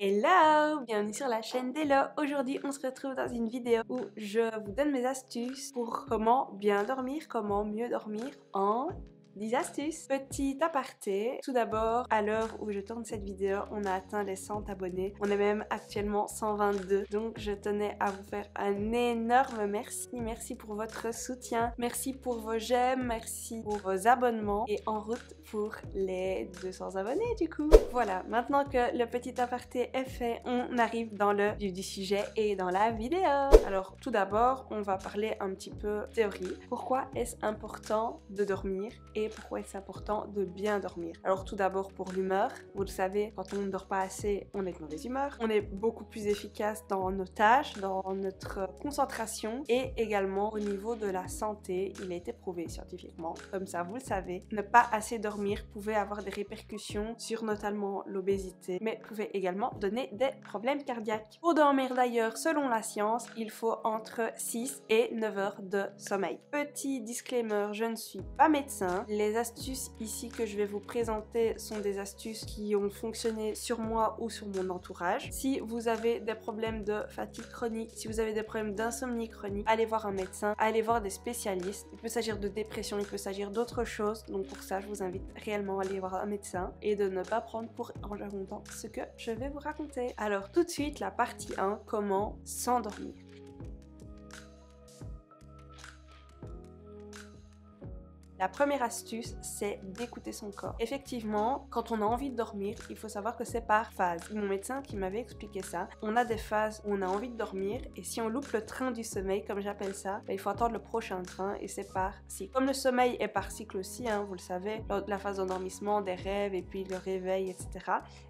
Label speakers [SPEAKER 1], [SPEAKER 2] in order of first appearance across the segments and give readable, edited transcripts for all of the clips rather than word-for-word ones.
[SPEAKER 1] Hello! Bienvenue sur la chaîne d'Hello. Aujourd'hui, on se retrouve dans une vidéo où je vous donne mes astuces pour comment bien dormir, comment mieux dormir en 10 astuces. Petit aparté, tout d'abord, à l'heure où je tourne cette vidéo, on a atteint les 100 abonnés. On est même actuellement 122. Donc, je tenais à vous faire un énorme merci. Merci pour votre soutien. Merci pour vos j'aime. Merci pour vos abonnements. Et en route pour les 200 abonnés du coup. Voilà, maintenant que le petit aparté est fait, on arrive dans le vif du sujet et dans la vidéo. Alors, tout d'abord, on va parler un petit peu théorie. Pourquoi est-ce important de dormir et pourquoi est-ce important de bien dormir? Alors tout d'abord pour l'humeur, vous le savez, quand on ne dort pas assez, on est de mauvaise humeur, on est beaucoup plus efficace dans nos tâches, dans notre concentration et également au niveau de la santé, il a été prouvé scientifiquement, comme ça vous le savez, ne pas assez dormir pouvait avoir des répercussions sur notamment l'obésité, mais pouvait également donner des problèmes cardiaques. Pour dormir d'ailleurs, selon la science, il faut entre 6 et 9 heures de sommeil. Petit disclaimer, je ne suis pas médecin. Les astuces ici que je vais vous présenter sont des astuces qui ont fonctionné sur moi ou sur mon entourage. Si vous avez des problèmes de fatigue chronique, si vous avez des problèmes d'insomnie chronique, allez voir un médecin, allez voir des spécialistes. Il peut s'agir de dépression, il peut s'agir d'autres choses. Donc pour ça, je vous invite réellement à aller voir un médecin et de ne pas prendre pour argent comptant ce que je vais vous raconter. Alors tout de suite, la partie 1, comment s'endormir. La première astuce, c'est d'écouter son corps. Effectivement, quand on a envie de dormir, il faut savoir que c'est par phase. Mon médecin qui m'avait expliqué ça, on a des phases où on a envie de dormir et si on loupe le train du sommeil, comme j'appelle ça, il faut attendre le prochain train et c'est par cycle. Comme le sommeil est par cycle aussi, vous le savez, la phase d'endormissement, des rêves et puis le réveil, etc.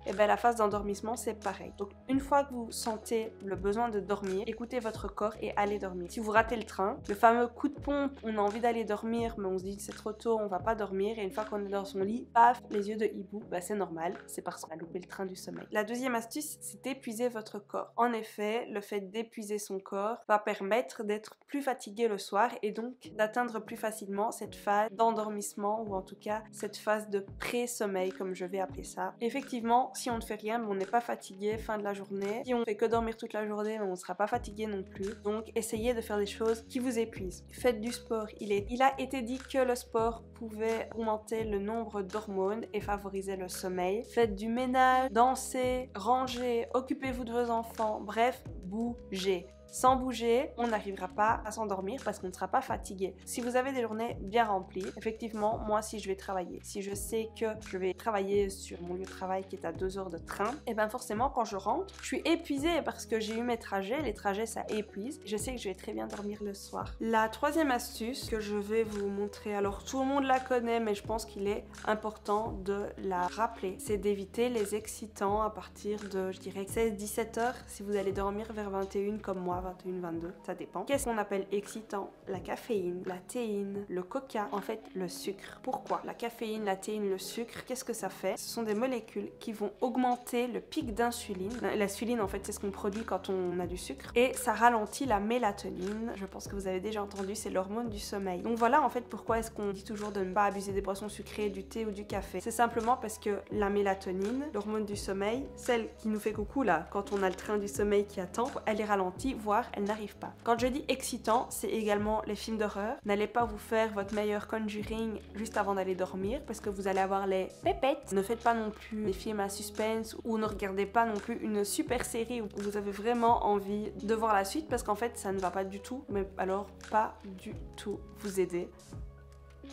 [SPEAKER 1] Et bien la phase d'endormissement, c'est pareil. Donc une fois que vous sentez le besoin de dormir, écoutez votre corps et allez dormir. Si vous ratez le train, le fameux coup de pompe, on a envie d'aller dormir, mais on se dit que c'est trop tôt, on va pas dormir et une fois qu'on est dans son lit, paf, les yeux de hibou, c'est normal, c'est parce qu'on a loupé le train du sommeil. La deuxième astuce, c'est d'épuiser votre corps. En effet, le fait d'épuiser son corps va permettre d'être plus fatigué le soir et donc d'atteindre plus facilement cette phase d'endormissement ou en tout cas cette phase de pré-sommeil comme je vais appeler ça. Effectivement, si on ne fait rien, on n'est pas fatigué fin de la journée. Si on fait que dormir toute la journée, on ne sera pas fatigué non plus. Donc essayez de faire des choses qui vous épuisent. Faites du sport. Il a été dit que le sport pouvait augmenter le nombre d'hormones et favoriser le sommeil. Faites du ménage, dansez, rangez, occupez-vous de vos enfants, bref, bougez. Sans bouger, on n'arrivera pas à s'endormir parce qu'on ne sera pas fatigué. Si vous avez des journées bien remplies, effectivement, moi si je vais travailler, si je sais que je vais travailler sur mon lieu de travail qui est à 2 heures de train, et bien forcément quand je rentre, je suis épuisée parce que j'ai eu mes trajets, les trajets ça épuise, je sais que je vais très bien dormir le soir. La troisième astuce que je vais vous montrer, alors tout le monde la connaît mais je pense qu'il est important de la rappeler, c'est d'éviter les excitants à partir de, je dirais, 16-17 heures si vous allez dormir vers 21 comme moi, 21-22, ça dépend. Qu'est-ce qu'on appelle excitant? La caféine, la théine, le coca, en fait le sucre. Pourquoi? La caféine, la théine, le sucre, qu'est-ce que ça fait? Ce sont des molécules qui vont augmenter le pic d'insuline. L'insuline en fait c'est ce qu'on produit quand on a du sucre et ça ralentit la mélatonine. Je pense que vous avez déjà entendu, c'est l'hormone du sommeil. Donc voilà en fait pourquoi est-ce qu'on dit toujours de ne pas abuser des boissons sucrées, du thé ou du café. C'est simplement parce que la mélatonine, l'hormone du sommeil, celle qui nous fait coucou là quand on a le train du sommeil qui attend, elle est ralentie, voire elle n'arrive pas. Quand je dis excitant, c'est également les films d'horreur. N'allez pas vous faire votre meilleur Conjuring juste avant d'aller dormir parce que vous allez avoir les pépettes. Ne faites pas non plus des films à suspense ou ne regardez pas non plus une super série où vous avez vraiment envie de voir la suite parce qu'en fait ça ne va pas du tout, mais alors pas du tout vous aider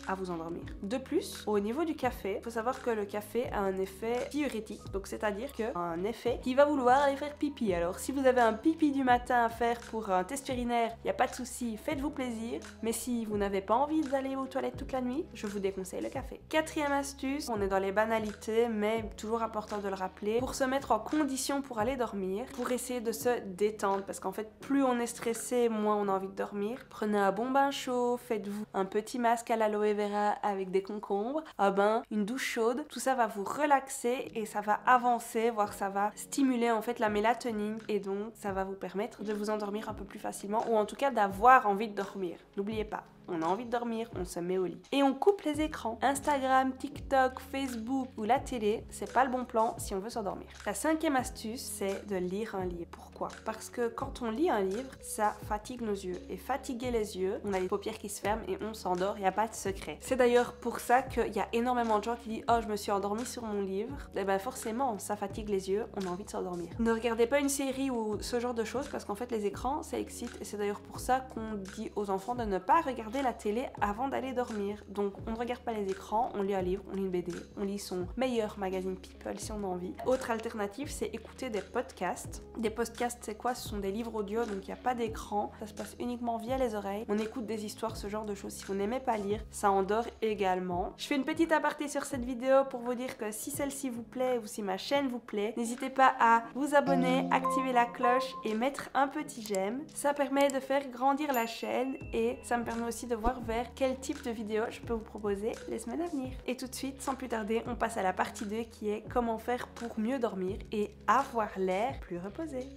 [SPEAKER 1] à vous endormir. De plus, au niveau du café, il faut savoir que le café a un effet diurétique, donc c'est-à-dire que un effet qui va vouloir aller faire pipi. Alors si vous avez un pipi du matin à faire pour un test urinaire, il n'y a pas de souci, faites-vous plaisir, mais si vous n'avez pas envie d'aller aux toilettes toute la nuit, je vous déconseille le café. Quatrième astuce, on est dans les banalités, mais toujours important de le rappeler, pour se mettre en condition pour aller dormir, pour essayer de se détendre, parce qu'en fait, plus on est stressé, moins on a envie de dormir. Prenez un bon bain chaud, faites-vous un petit masque à l'aloe vera avec des concombres, un bain, une douche chaude, tout ça va vous relaxer et ça va avancer, voire ça va stimuler en fait la mélatonine et donc ça va vous permettre de vous endormir un peu plus facilement ou en tout cas d'avoir envie de dormir. N'oubliez pas. on a envie de dormir, on se met au lit. Et on coupe les écrans. Instagram, TikTok, Facebook ou la télé, c'est pas le bon plan si on veut s'endormir. La 5e astuce, c'est de lire un livre. Pourquoi? Parce que quand on lit un livre, ça fatigue nos yeux. Et fatiguer les yeux, on a les paupières qui se ferment et on s'endort, il n'y a pas de secret. C'est d'ailleurs pour ça qu'il y a énormément de gens qui disent « Oh, je me suis endormie sur mon livre ». Et ben forcément, ça fatigue les yeux, on a envie de s'endormir. Ne regardez pas une série ou ce genre de choses parce qu'en fait, les écrans, ça excite. Et c'est d'ailleurs pour ça qu'on dit aux enfants de ne pas regarder la télé avant d'aller dormir. Donc, on ne regarde pas les écrans, on lit un livre, on lit une BD, on lit son meilleur magazine People si on a envie. Autre alternative, c'est écouter des podcasts. Des podcasts, c'est quoi? Ce sont des livres audio, donc il n'y a pas d'écran. Ça se passe uniquement via les oreilles. On écoute des histoires, ce genre de choses. Si vous n'aimez pas lire, ça endort également. Je fais une petite aparté sur cette vidéo pour vous dire que si celle-ci vous plaît ou si ma chaîne vous plaît, n'hésitez pas à vous abonner, activer la cloche et mettre un petit j'aime. Ça permet de faire grandir la chaîne et ça me permet aussi de voir vers quel type de vidéo je peux vous proposer les semaines à venir. Et tout de suite, sans plus tarder, on passe à la partie 2 qui est comment faire pour mieux dormir et avoir l'air plus reposé.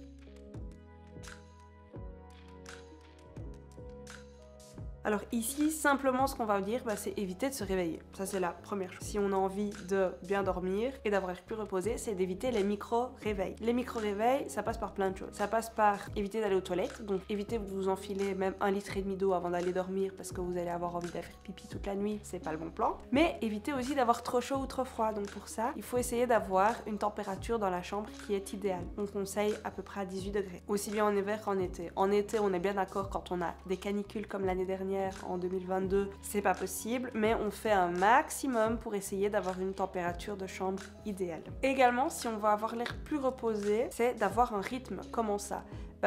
[SPEAKER 1] Alors ici, simplement ce qu'on va dire, c'est éviter de se réveiller. Ça c'est la première chose. Si on a envie de bien dormir et d'avoir l'air plus reposé, c'est d'éviter les micro-réveils. Les micro-réveils, ça passe par plein de choses. Ça passe par éviter d'aller aux toilettes, donc éviter de vous enfiler même 1,5 litre d'eau avant d'aller dormir parce que vous allez avoir envie de faire pipi toute la nuit, c'est pas le bon plan. Mais évitez aussi d'avoir trop chaud ou trop froid. Donc pour ça, il faut essayer d'avoir une température dans la chambre qui est idéale. On conseille à peu près à 18 degrés. Aussi bien en hiver qu'en été. En été, on est bien d'accord quand on a des canicules comme l'année dernière. En 2022, c'est pas possible, mais on fait un maximum pour essayer d'avoir une température de chambre idéale. Également, si on veut avoir l'air plus reposé, c'est d'avoir un rythme. Comment ça?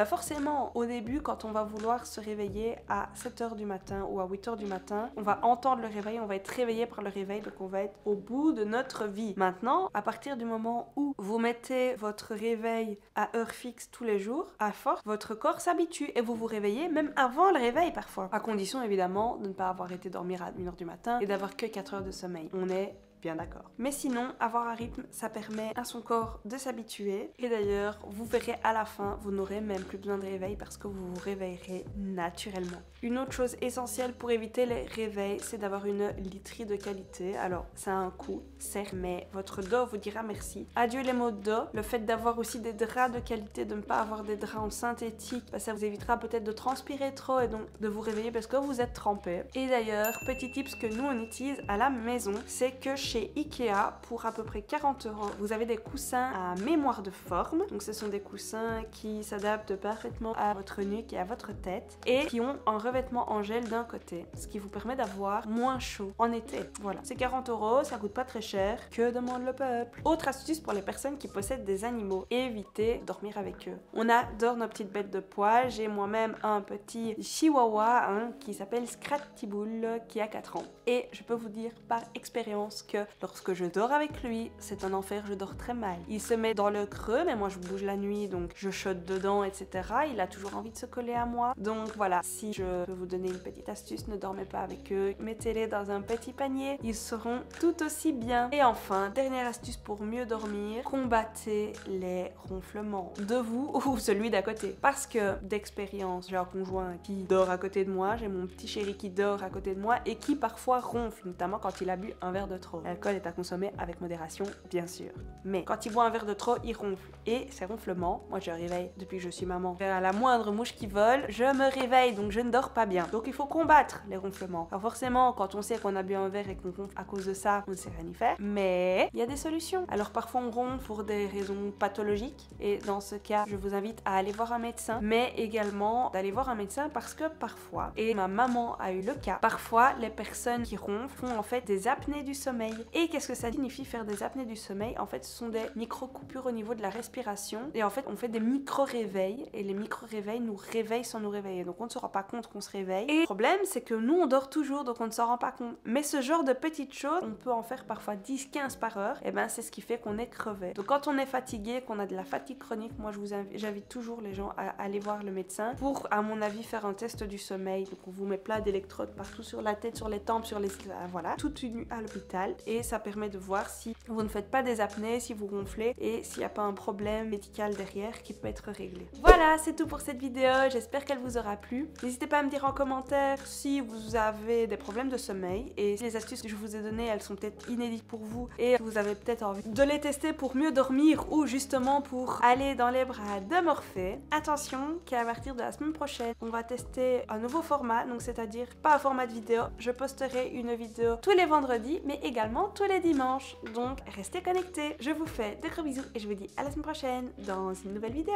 [SPEAKER 1] Forcément, au début, quand on va vouloir se réveiller à 7h du matin ou à 8h du matin, on va entendre le réveil, on va être réveillé par le réveil, donc on va être au bout de notre vie. Maintenant, à partir du moment où vous mettez votre réveil à heure fixe tous les jours, à force, votre corps s'habitue et vous vous réveillez même avant le réveil parfois. À condition évidemment de ne pas avoir été dormir à 1h du matin et d'avoir que 4 heures de sommeil. On est bien d'accord. Mais sinon, avoir un rythme, ça permet à son corps de s'habituer. Et d'ailleurs, vous verrez à la fin, vous n'aurez même plus besoin de réveil parce que vous vous réveillerez naturellement. Une autre chose essentielle pour éviter les réveils, c'est d'avoir une literie de qualité. Alors, ça a un coût, certes, mais votre dos vous dira merci. Adieu les maux de dos. Le fait d'avoir aussi des draps de qualité, de ne pas avoir des draps en synthétique, ça vous évitera peut-être de transpirer trop et donc de vous réveiller parce que vous êtes trempé. Et d'ailleurs, petit tips que nous on utilise à la maison, c'est que chez Ikea, pour à peu près 40 €, vous avez des coussins à mémoire de forme. Donc ce sont des coussins qui s'adaptent parfaitement à votre nuque et à votre tête et qui ont un revêtement en gel d'un côté, ce qui vous permet d'avoir moins chaud en été. Voilà, c'est 40 €, ça coûte pas très cher. Que demande le peuple? Autre astuce pour les personnes qui possèdent des animaux, évitez de dormir avec eux. On adore nos petites bêtes de poils. J'ai moi-même un petit chihuahua qui s'appelle Scrattybull qui a 4 ans. Et je peux vous dire par expérience que lorsque je dors avec lui, c'est un enfer, je dors très mal. Il se met dans le creux, mais moi je bouge la nuit, donc je chote dedans, etc. Il a toujours envie de se coller à moi. Donc voilà, si je peux vous donner une petite astuce, ne dormez pas avec eux. Mettez-les dans un petit panier, ils seront tout aussi bien. Et enfin, dernière astuce pour mieux dormir, combattez les ronflements de vous ou celui d'à côté. Parce que d'expérience, j'ai un conjoint qui dort à côté de moi, j'ai mon petit chéri qui dort à côté de moi et qui parfois ronfle, notamment quand il a bu un verre de trop. L'alcool est à consommer avec modération, bien sûr. Mais quand il boit un verre de trop, il ronfle. Et ces ronflements, moi je réveille depuis que je suis maman. À la moindre mouche qui vole, je me réveille, donc je ne dors pas bien. Donc il faut combattre les ronflements. Alors forcément, quand on sait qu'on a bu un verre et qu'on ronfle à cause de ça, on ne sait rien y faire. Mais il y a des solutions. Alors parfois on ronfle pour des raisons pathologiques. Et dans ce cas, je vous invite à aller voir un médecin. Mais également d'aller voir un médecin parce que parfois, et ma maman a eu le cas, parfois les personnes qui ronflent font en fait des apnées du sommeil. Et qu'est-ce que ça signifie faire des apnées du sommeil? En fait, ce sont des micro-coupures au niveau de la respiration. Et en fait, on fait des micro-réveils. Et les micro-réveils nous réveillent sans nous réveiller. Donc on ne se rend pas compte qu'on se réveille. Et le problème, c'est que nous, on dort toujours, donc on ne s'en rend pas compte. Mais ce genre de petites choses, on peut en faire parfois 10-15 par heure. Et ben, c'est ce qui fait qu'on est crevé. Donc quand on est fatigué, qu'on a de la fatigue chronique, moi, j'invite toujours les gens à aller voir le médecin pour, à mon avis, faire un test du sommeil. Donc on vous met plein d'électrodes partout sur la tête, sur les tempes, sur les... Voilà, toute une nuit à l'hôpital. et ça permet de voir si vous ne faites pas des apnées, si vous gonflez et s'il n'y a pas un problème médical derrière qui peut être réglé. Voilà, c'est tout pour cette vidéo, j'espère qu'elle vous aura plu. N'hésitez pas à me dire en commentaire si vous avez des problèmes de sommeil et si les astuces que je vous ai données, elles sont peut-être inédites pour vous et vous avez peut-être envie de les tester pour mieux dormir ou justement pour aller dans les bras de Morphée. Attention qu'à partir de la semaine prochaine, on va tester un nouveau format, donc c'est-à-dire pas un format de vidéo. Je posterai une vidéo tous les vendredis, mais également tous les dimanches. Donc restez connectés. Je vous fais de gros bisous et je vous dis à la semaine prochaine dans une nouvelle vidéo.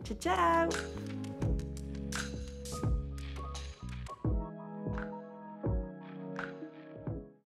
[SPEAKER 1] Ciao ciao!